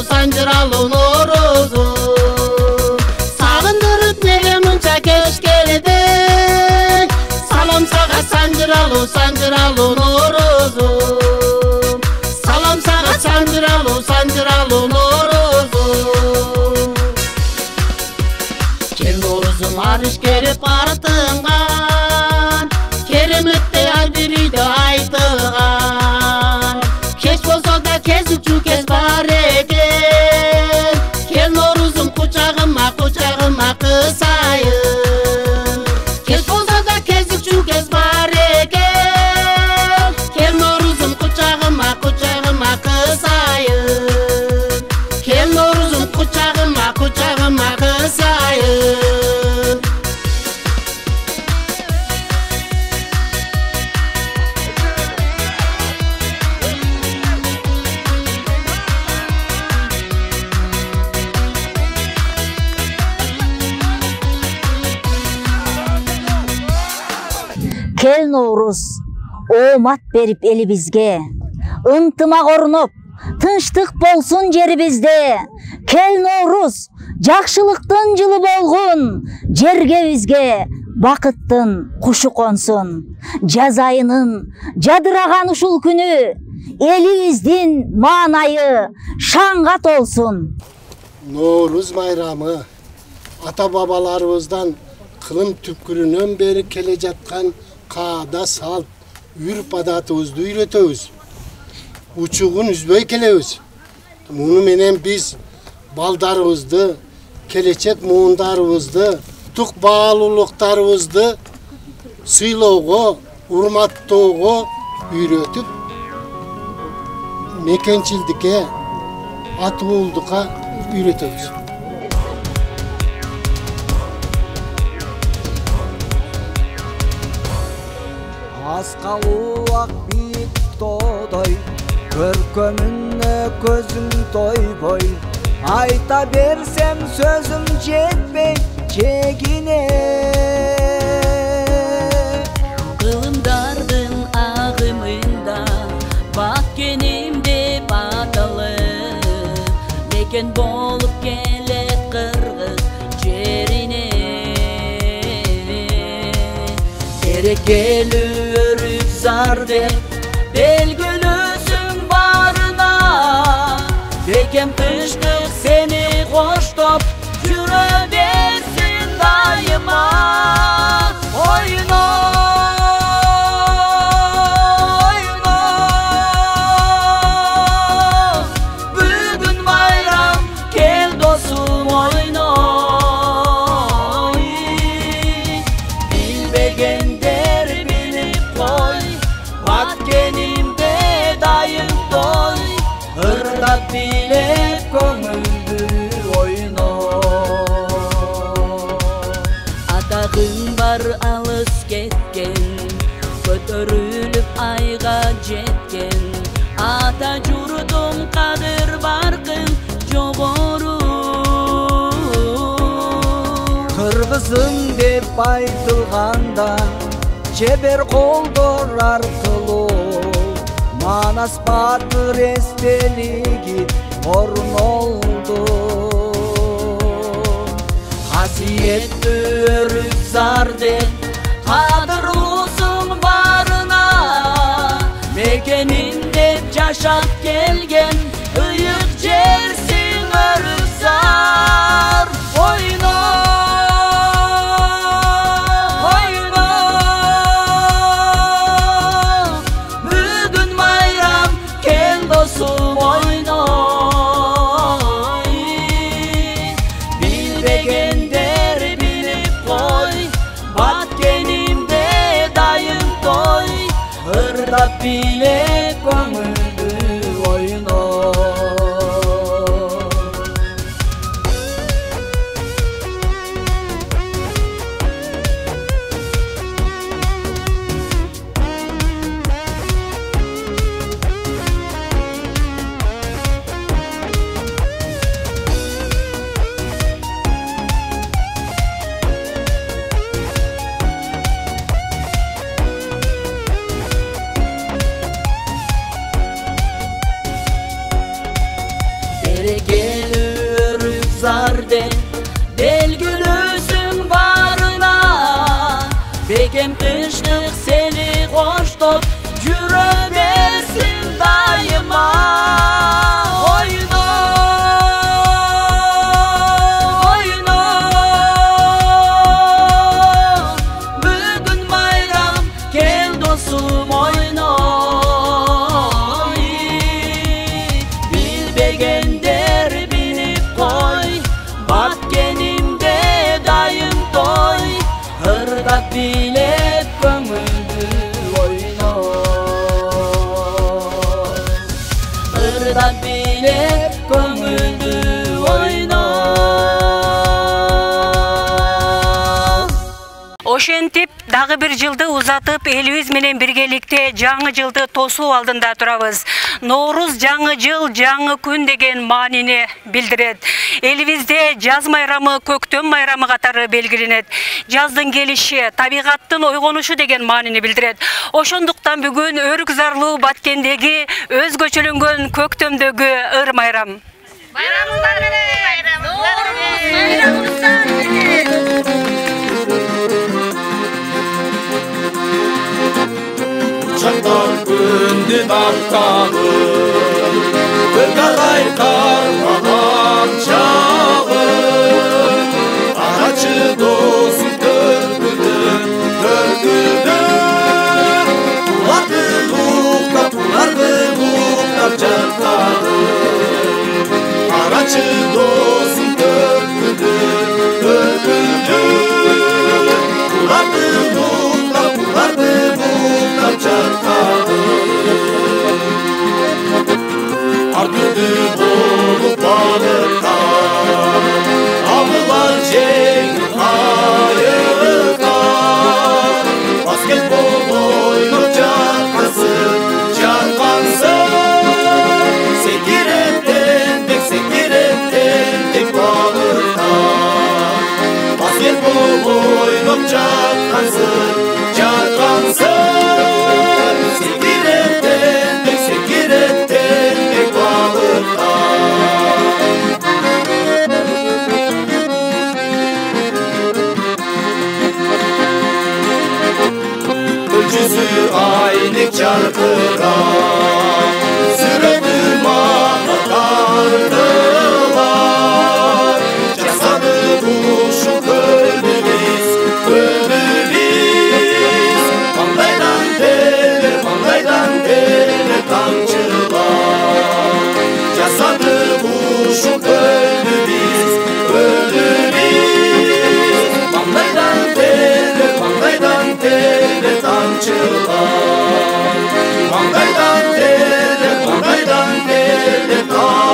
санжыралуу Nooruzum. Sagындырып неге мынча кеч келди? Салам сага санжыралуу Nooruzum. Салам сага санжыралуу Nooruzum. Кел Nooruzum арыш керип артыңан, кереметтей айбир үйдө айтылган. Кеч болсо да кезикчү кез бар экен. Кел Nooruzum кучагыма кысайын. Кеч болсо да кезикчү кез бар экен. Кел Nooruzum кучагыма кысайын. Кел Nooruzum кучагыма кысайын. Кел Nooruz, оомат берип элибизге, ынтымак орноп, тынчтык болсун жерибизде. Кел Nooruz, жакшылыктын жылы болгон жерге бизге бакыттын кушу консун. Жаз айынын жадыраган ушул күнү элибиздин маанайы шаңга толсун. Nooruz байрамы ата бабаларыбыздан кылым түпкүрүнөн бери келе жаткан каада салт, үрп адатыбызды үйрөтөбүз. Учугун үзбөй келебиз. Муну менен биз балдарыбызды, келечек муундарыбызды, тук баалуулуктарыбызды сыйлоого, урматтоого үйрөтүп, мекенчилдикке, атуулдукка үйрөтөбүз. Аскалуу ак бийик тоодой, көркөмүнө көзүм тойбой. Айта берсем сөзүм жетпей чегине. Кылымдардын агымында баккеним деп аталып, мекен болуп келет кыргыз жерине. Берекелүү өрүк зар деп белгилүүсүң барына. Бекем тынчтык сени коштоп жүрө берсин дайыма. Ойно, ойно, бүгүн байрам, кел досум ойно. Билбегендер билип кой, баткенимде дайым той. Ырдап билеп көңүлдү ойно. Атагың бар алыс кеткен, көтөрүлүп айга жеткен. Ата журдум кадыр баркын жогору. Кыргызым деп айтылганда чебер колдор аркылуу Манас батыр эстелиги орнолду. Касиеттүү өрүк зар деп кадырлуусуң барына. Мекеним деп жашап келген ыйык жерсиң өрүк зар. Ойно, ойно, бүгүн байрам, кел досум ойно. Билбегендер билип кой, баткенимде дайым той. Ырдап билеп көңүлдү ойно. жүрө берсин дайыма. Ойно, ойно, бүгүн майрам, кел досум ойно. Bilbegender bilip koy, batkенимде дайым той. Hırdat bilep көңүлдү ойно. Hırdat bilep көңүлдү ойно. Ошентип дагы бир жылды узатып элибиз менен биргеликте жаңы жылды тосуу алдында турабыз. Нооруз жаңы жыл, жаңы күн деген маанини билдирет. Элибизде жаз майрамы, көктөм майрамы катары белгиленет. Жаздын келиши, табигаттын ойгонушу деген маанини билдирет. Ошондуктан бүгүн өрүк зарлуу Баткендеги өзгөчөлөнгөн көктөмдөгү ыр майрам. Bayramınızdan beri. Bayramınızdan beri. Uçaklar gündü dağdağı, Kırkaray karmadan çağı. Araçı dostum dörgüdür, dörgüdür. Pulardı muhtar çarkağı. Araçı dostum dörgüdür, dörgüdür. Pulardı muhtar çarkağı. Ardırdı bolup balıklar, avılar cengi kayıklar. Basketbol oynup çarkansın, çarkansın. Sekiretten tek balıklar. Basketbol oynup çarkansın, çarkansın. Ölçüsü aylık çarpıran, sürekli mağda kardılar. Casadı kuşu köylübiz, köylübiz. Mandaydan teler tamçılar. Casadı kuşu köylübiz, köylübiz. Mandaydan teler tamçılar. Mandaydan teler tamçılar.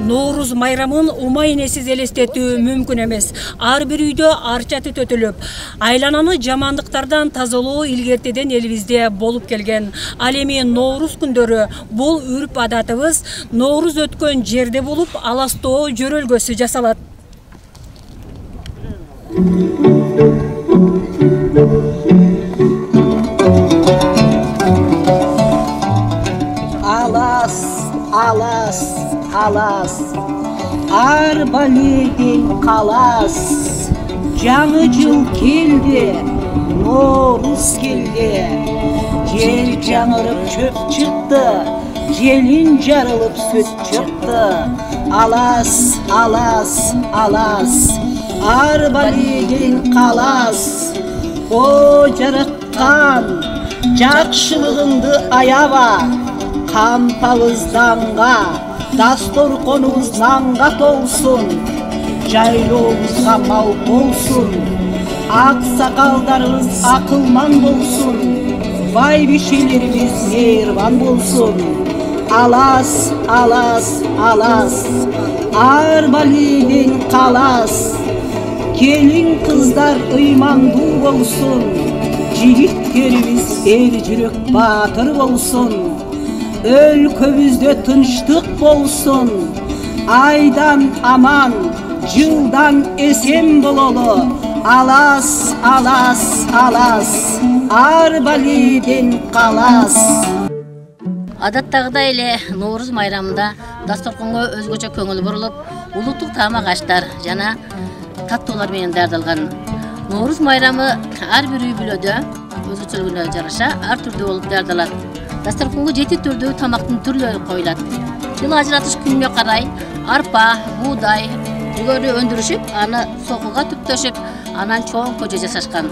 Нооруз майрамын умайнесиз элестетүү мүмкүн эмес. Ар бир үйдө арчаты төтөлүп, айлананы жамандыктардан тазалоо илгертеден элибизде болуп келген. Ал эми Нооруз күндөрү бул үрп адатыбыз Нооруз өткөн жерде болуп, аластоо жөрөлгөсү жасалат. Алас, арбаледен қалас. Жаңы жыл келді, Нооруз келді. Жер жаңырып чөп чыкты, желин жарылып сөт чыкты. Алас, арбаледен қалас. О жараткан, жакшылыгыңды аяба. Кампабызданга, дасторконубуз нанга толсун. Жайлообузга мал болсун. Ак сакалдарыбыз акылман болсун. Бай бишелерибиз мейирбан болсун. Алас, арбаледен қалас. Келин кыздар ыймандуу болсун. Жигиттерибиз эл жүрөк баатыр болсун. Өлкөбүздө тынчтык болсун. Айдан аман, жылдан эсен бололу. Алас, арбаледен қалас. Адаттагыдай эле Нооруз майрамында дасторконго өзгөчө көңүл бурулуп, улуттук таамак аштар жана таттуулар менен даярдалган. Nooruz майрамы ар бир үй бүлөдө өзгөчөлүгүнө жараша ар түрдүү болуп даярдалат. Дастарханга 7 түрдүү тамактын түрлөрү коюлат. Жыл ажыратыш күнүнө карай арпа, буудай, жүгөрү өндүрүшүп, аны сокуга түптөшүп, анан чоң көжө жасашкан.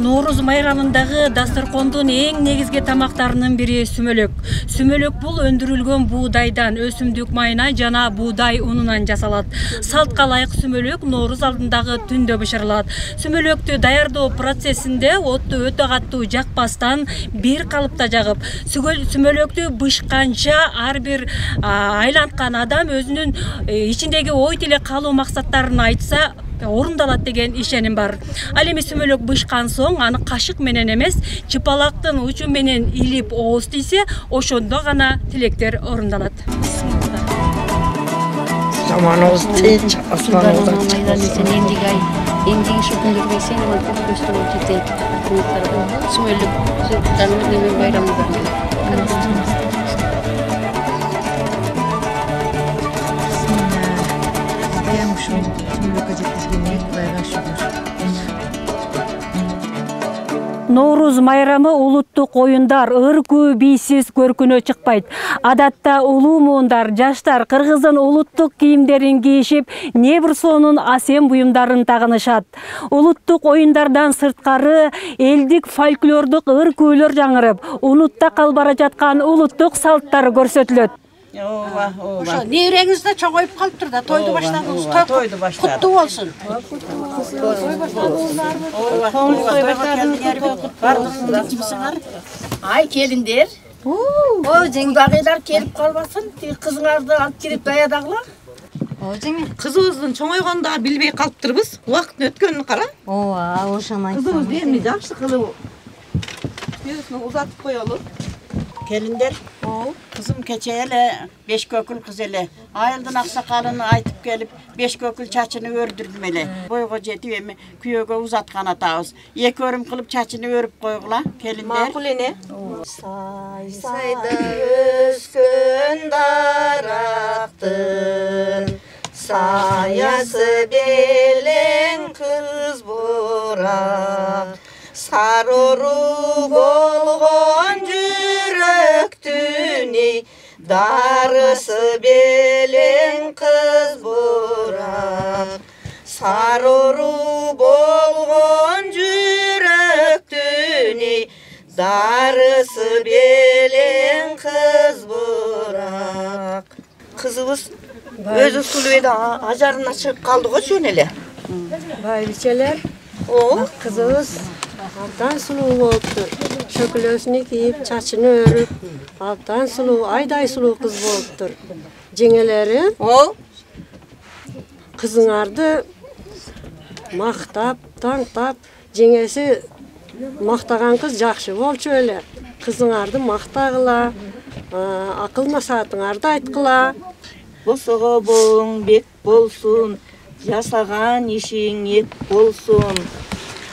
Nooruz майрамындагы дастаркондун эң негизги тамактарынын бири сүмөлөк. Сүмөлөк бул өндүрүлгөн буудайдан, өсүмдүк майынан жана буудай унунан жасалат. Салтка ылайык сүмөлөк Nooruz алдындагы түндө бышырылат. Сүмөлөктү даярдоо процессинде отту өтө катуу жакпастан бир калыпта жагып, сүмөлөктү бышканча ар бир айланткан адам өзүнүн ичиндеги ой тилек калуу максаттарын айтса орундалат деген ишеним бар. Ал эми сүмөлөк бышкан соң аны кашык менен эмес, чыпалактын учу менен илип ооз тийсе, ошондо гана тилектер орундалат. Заманыбыз тынч, асманыбыздан Nooruz майрамы улуттук оюндар ыркуу бийсиз көркүнө чыкпайт. Адатта улуу муундар, жаштар кыргыздын улуттук кийимдерин кийишип, Небурсонун асем буюмдарын тагынышат. Улуттук оюндардан сырткары элдик фольклордук ыр-күүлөр жаңырып, унутта калбара жаткан улуттук салттар көрсөтүлөт. Ошо небереңизде чоңоюп калыптыр да, тойду баштадыңыз. Тойду баштадык. Куттуу болсун. Ай келиндер. Жеңдагыйлар келип калбасын. Кызыңарды алып кирип даядагыла. кызыбыздын чоңойгондо билбей калыптырбыз. Убакыттын өткөнүн кара. Ооба, ошону айтсаң. Кызыбыз эми жакшы кылып өзүнү узатып коелу. Келиндер. Kızım keçeyle 5 kökül kız ele. Ayıldın aksakalını aytıp gelip 5 kökül çaçını ördürdüm ele. Boyga jetip emi kүйögө uzatkan atağız. 2 örüm kılıp çaçını örüp koygula kelinler. Makul ene. Sayda öskün daraktın, sayası belen kız burak. Saroruk olgon jüröktüni, darısı belen kız burak. Saroruk olgon jüröktüni, darısı belen kız burak. Kızımız öz usulü edi, ajarına çıkıp kaldı o şönele. Baybiçeler, kızımız alttan suluğu oluptur. Şökülösünü giyip, çaçını örüp, alttan suluğu, ayday suluğu kız oluptur. Cengeleri, kızınardı maktap, tantap, cengesi maqtagan kız жақшы болчу эле. Kızыңарды maqtagıla, akıl nasatыңарды aytkıla. Босого боң бек болсун, жасаган ишиң ет болсун.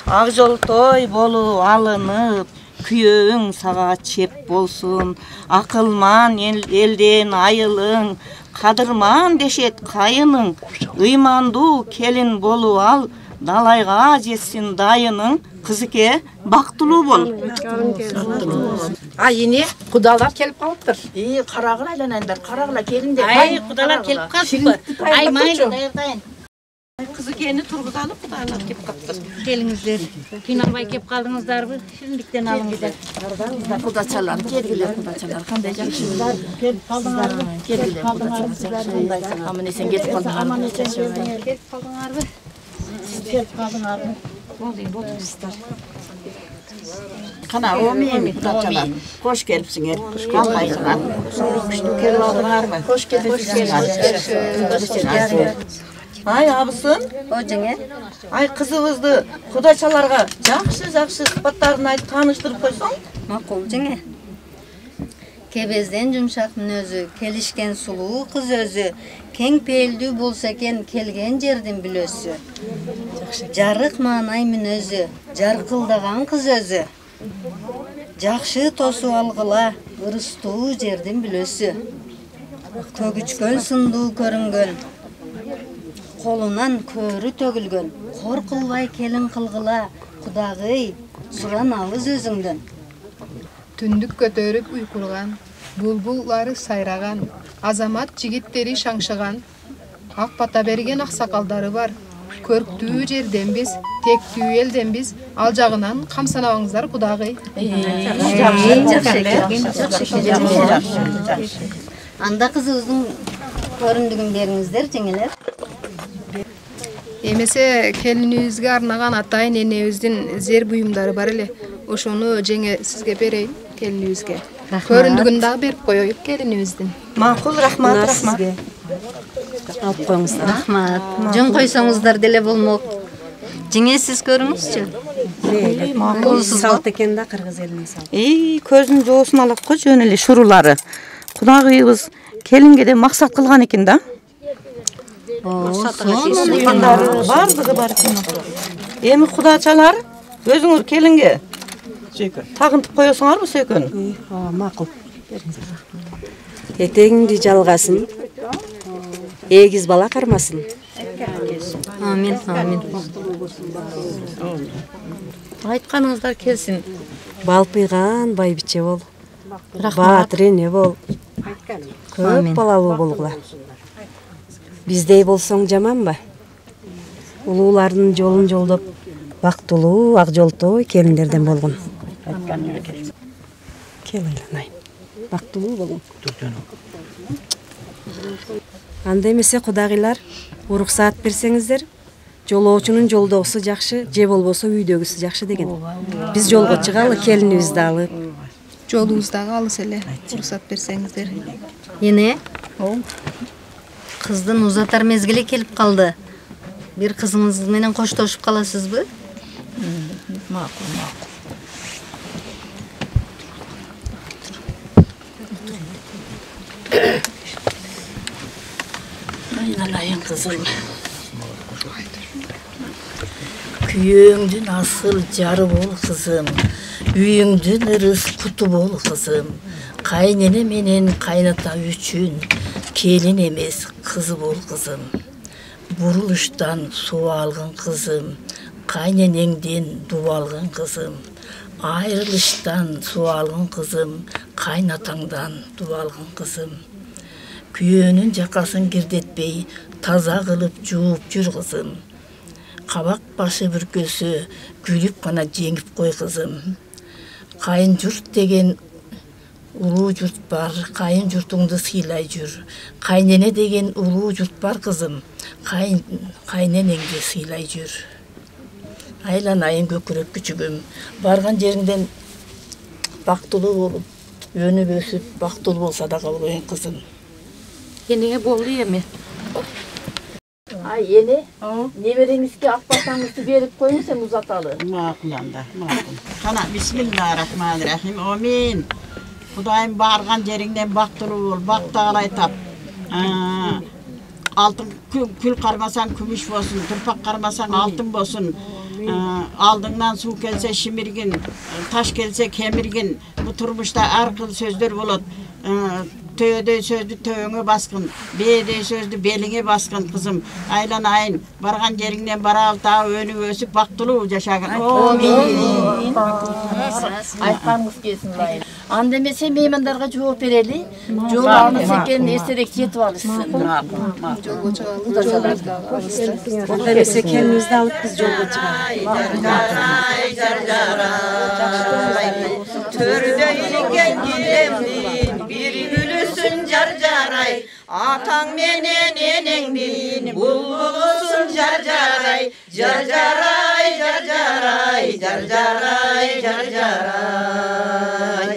Ак жол той болуп алынып, күйөөң сага чеп болсун. Акылман элден айылың, кадырман дешет кайының. Ыймандуу келин болуп ал, далайга жетсин дайының. Кызыке, бактылуу бол. Ай эне, кудалар келип калыптыр. Карагыла айланаңдар, карагыла келиндер. Ай, кудалар келип калыппы. Ай, майлы даярдайын. Кызыкени тургузалып, кудалар кеп калыптыр. Келиңиздер. Кыйналбай кеп калдыңыздарбы? Шириндиктен алыңыздар. Кудачалар, келгиле кудачалар. Кандай жакшысыздар? Келип калдыңарбы? Келгиле кудачалар. Аман эсен кетип калдыңарбы? Аман эсен кетип калдыңарбы? Келип калдыңарбы? Kana o miyim kudacalar? Hoş gelipsinger. Kalmayızlar. Kelip aldыңарбы? Hoş gelipsinger. Ay abısın. O жеңе. Ay kızыбызды кудачаларга жакшы сыпаттарын айтып тааныштырып койсоң. Макул жеңе. Кебезден жумшак мүнөзү, келишкен сулуу кыз өзү, кең пейилдүү болсо экен келген жердин билөсү. Жарык маанай мүнөзү, жаркылдаган кыз өзү. Жакшы тосуп алгыла, ырыстуу жердин бүлөсү. Көгүчкөн сындуу көрүнгөн. Колунан көрү төгүлгөн. Кор кылбай келин кылгыла, Кудагый, суранабыз өзүңдөн. Түндүк көтөрүп уйкурган, булбуллары сайраган, азамат жигиттери шаңшыган, ак бата берген аксакалдары бар. Көрктүү жерденбиз, тектүү элденбиз, ал жагынан камсанабаңыздар Кудагый. Анда кызыбыздын көрүндүгүн бериңиздер, жеңелер. Эмесе келинибизге арнаган атайын энебиздин зер буюмдары бар эле. Ошону жеңе сизге берейин, келинибизге. Көрүндүгүн дагы берип коеюк келинибиздин. Макул, рахмат, рахмат. Алып коюңуздар. Рахмат. Жөн койсоңуздар деле болмок. Жеңе сиз көрүңүзчү. Макул салт экен да кыргыз элинин салты. Көзүн жоосун алат го жөн эле шурулары. Кудагыйыбыз келинге де максат кылган экен да. Бардыгы бар экен. Эми кудачалар өзүңөр келинге тагынтып коесуңарбы сөйкөнү? Макул. Этегиңди жалгасын. Эгиз бала кармасын. Амин, амин. Айтканыңыздар келсин. Балпыйган байбиче бол. Баатыр эне бол. Көп балалуу болгула. Биздей болсоң жаманбы? Улуулардын жолун жолдоп, бактылуу ак жолтой келиндерден болгон. Кел айланайын. Бактылуу болгон. Анда эмесе Кудагыйлар, уруксаат берсеңиздер, жолоочунун жолдогусу жакшы, же болбосо үйдөгүсү жакшы деген. Биз жолго чыгалы, келинибизди алып. Жолубуздагы алыс эле, уруксат берсеңиздер. Эне? Кыздын узатар мезгили келип калды. Бир кызыңыз менен коштошуп каласызбы? Макул, макул. Айналайын кызым. Күйөөңдүн асыл жары бол кызым. Үйүңдүн ырыс куту бол кызым. Кайнене менен кайната үчүн келин эмес кызы бол кызым. Бурулуштан суу алган кызым, кайненеңден дуу алган кызым. Айрылыштан суу алган кызым, кайнатаңдан дуу алган кызым. Күйөөнүн жакасын кирдетпей, таза кылып жууп жүр кызым. Кабак башы бүркөсү күлүп гана жеңип кой кызым. Кайын журт деген улуу журт бар, кайын журтуңду сыйлай жүр. Кайнене деген улуу журт бар кызым, кайненеңди сыйлай жүр. Айланайын көкүрөк күчүгүм, барган жериңден бактылуу болуп, өнүп өсүп, бактылуу болса да калбайын кызым. Энеңе болду эми. Ай эне, небереңизге акбатаңызды берип коюң сен узаталы. Макул анда, макул. Кана бисмиллахиррахманиррахим. Амин. Кудайым барган жериңден бактылуу бол, бактаалай тап. Алтын күл кармасаң күмүш болсун, турпак кармасаң алтын болсун. Алдыңдан суу келсе шимиргин, таш келсе кемиргин. Бу турмушта ар кыл сөздөр болот. Төөдөй сөздү төөңө баскын, бээдөй сөздү белиңе баскын кызым. Айланайын, барган жериңден барал таа өнүп өсүп бактылуу жашагын. Амин. Айтканыңыз келсин лайык. Анда эмесе меймандарга жооп берели. Жолуңуз экен эстерек жетип алышсын. Жолго чыгалы. Анда эмесе келинибизди алып биз жолго чыгалы. Төрдө ийген киремдин бир гүлүсүн жар-жарай, атаң менен энеңдин булбулусун жар-жарай, жар-жарай, жар-жарай, жар-жарай, жар-жарай.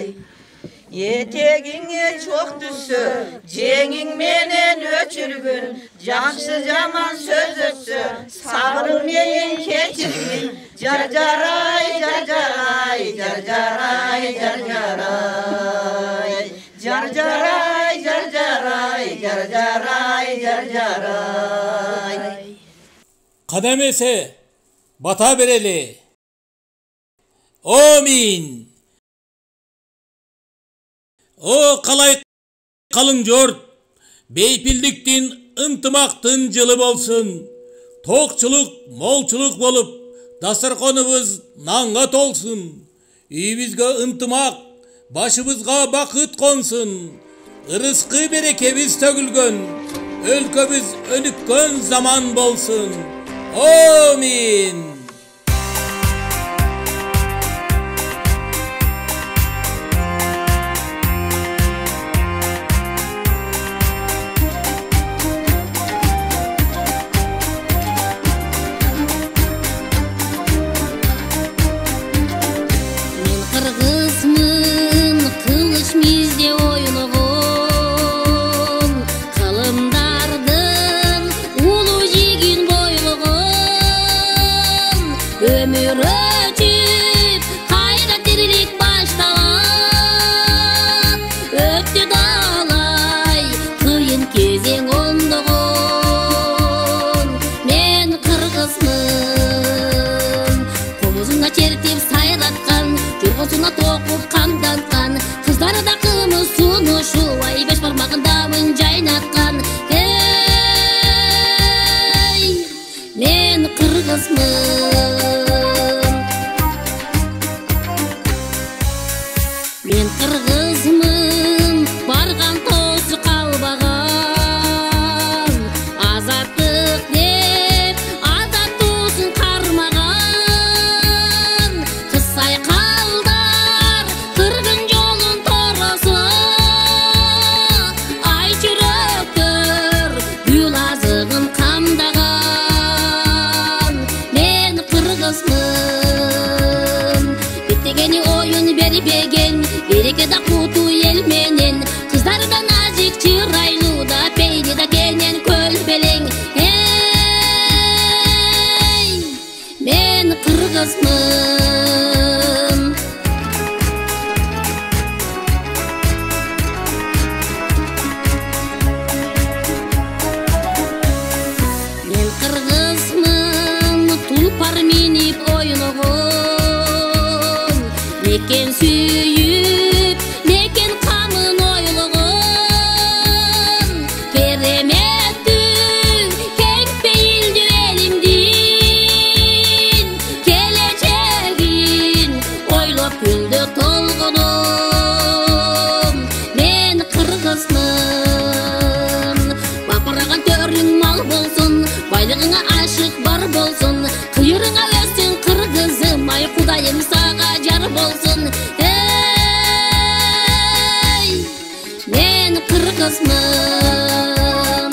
Етегиңе чоқ түссө, жеңиң менен өчүргүн, жакшы жаман сөз өтсө, сабыр менен кечиргин, жар-жарай, жар-жарай, жар-жарай, жар-жарай. Jar-jaray, jar-jaray, jar-jaray, jar-jaray. Kademese bata bereli. Amin. О қалай қалың жұрт, бейпілдіктің, ынтымақтың жылы болсын. Тоқчылық, молчылық болып, дастарханыбыз нанға толсын. Үйімізге ынтымақ, башыбызға бақыт қонсын. Ырысқы берекебіз төгілген, өлкөбіз өніккен заман болсын. Амин. Мен қырғызмын, барған тосы қалбаған, азаттық деп азат тосын қармаған. Қыз сайқалдар қырғын жолын торасы, ай жүректер гүл азығын қамдаған. Мен қырғызмын, беттегені ойын бербеген, берекеда куту ел менен, кыздарда назик чырайлуда, пейдида кенен көлбелең. Эй, мен кыргызмын. Мен кыргызмын, тулпар минип ойногон, некен сүйүп, некен камын ойлогон. Кереметтүү, кең пейилдүү элимдин, келечегин ойлоп күлдө толгоном. Мен кыргызмын, бапыраган төрүң мал болсун, байлыгыңа ашык бар болсун, кыйырыңа өссүн кыргызым, ай кудайым сага жар болсун. Мен кыргызмын.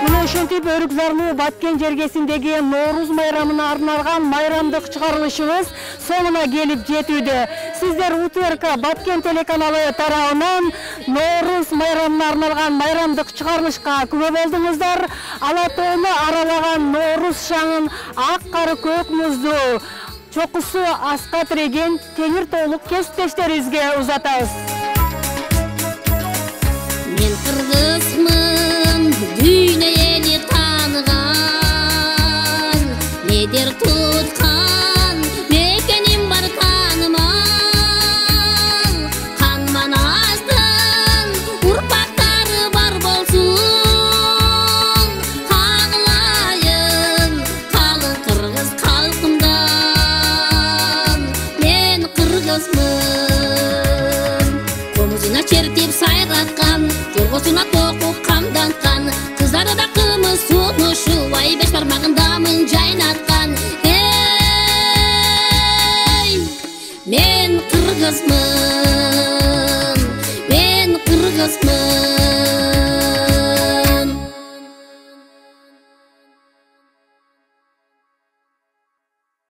Мына ошентип Өрүкзарлуу Баткен жергесиндеги Ноорuz майрамына арналган майрамдык чыгарылышыбыз соңуна келип жетүүдө. Сиздер УТРК Баткен телеканалы тарабынан Ноорuz майрамына арналган майрамдык чыгарылышка күбө болдуңуздар. Ала тоону аралаган Ноорuz шаңын ак кары көк муздуу чокусу аска тиреген темир тоолук кесиптештерибизге узатабыз. Мен кыргызмын, дүйнө эли тааныган, медер туткан, мекеним бар таанымал. Қан Манастын урпактары бар болсун, кагылайын калың кыргыз калкымдан. Мен кыргызмын, комузуна чертип сайраткан, жоргосуна